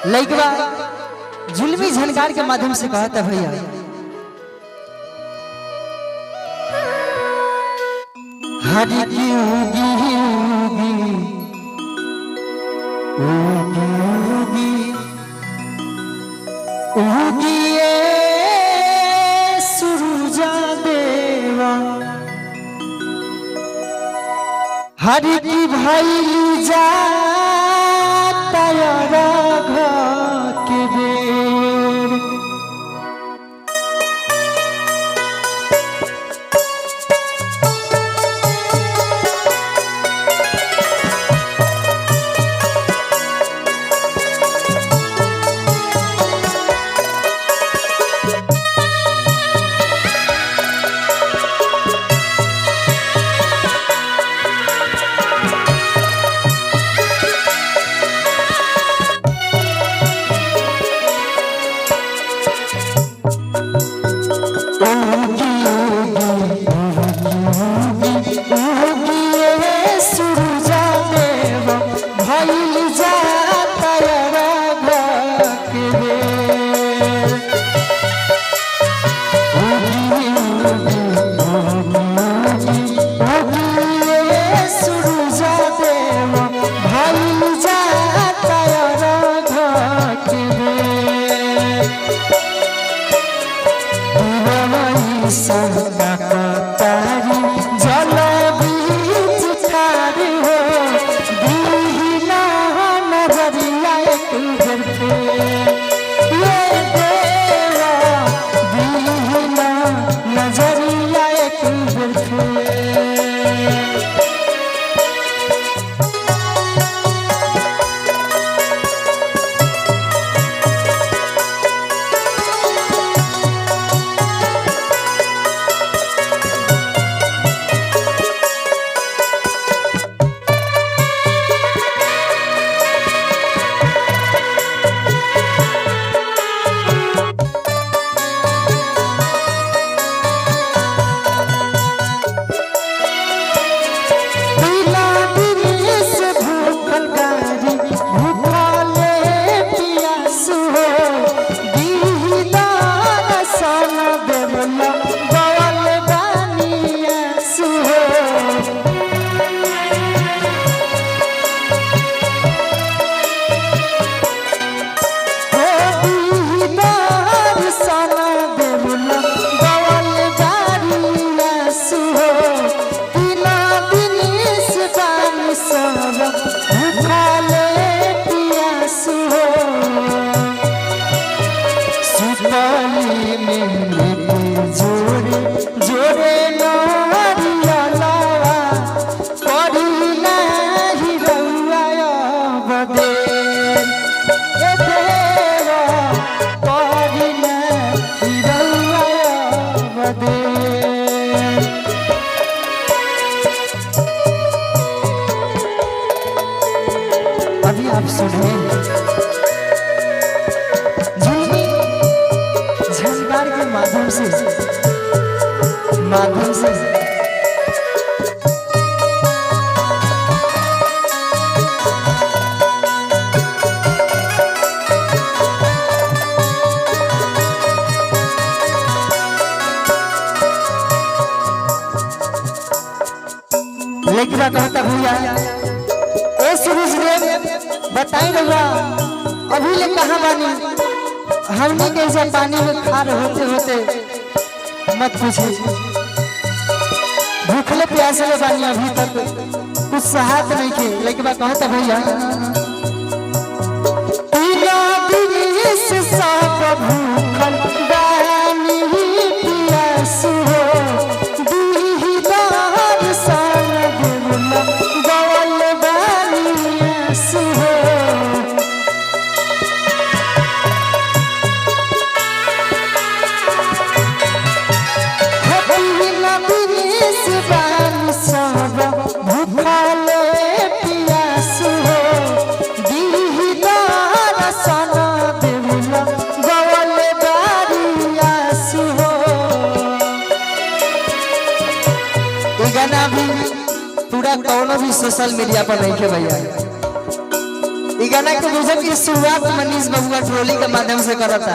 लइकवा जुल्मी झनकार के माध्यम से कहता भैया हरि की उगी उगी उगी उगी ये सूरजा देवा हरि की भाई जा तारा के बेर अभी आप सुनिए जुल्मी झनकार के माध्यम से लेकिन कहता भैया ए सूरज देव बताई रहा अभी ले कहाँ बानी हमने कैसे पानी में खार होते होते मत पूछे भूखले प्यासे ले बानी अभी तक कुछ सहायता नहीं के लेकिन कहता भैया भूखल बानी प्यासु हो गाना भी पूरा कौनो भी सोशल मीडिया पर नहीं के भैया ई गाना के म्यूजिक की शुरुआत मनीष बबुआ ट्रोली के माध्यम से करता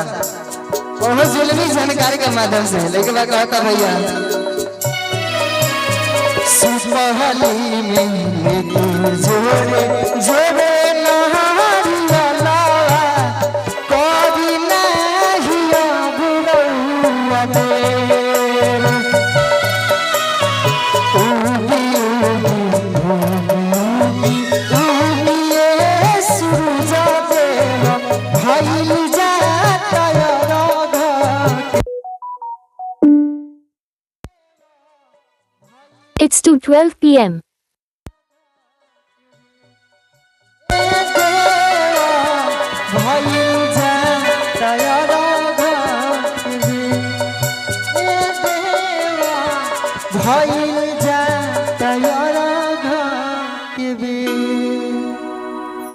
और जुलमी जानकारी के माध्यम से लेकिन मैं कहता भैया सुपहली में जोरे जोरे नहारिया कभी नहीं बुरौआ दे It's 2:12 p.m.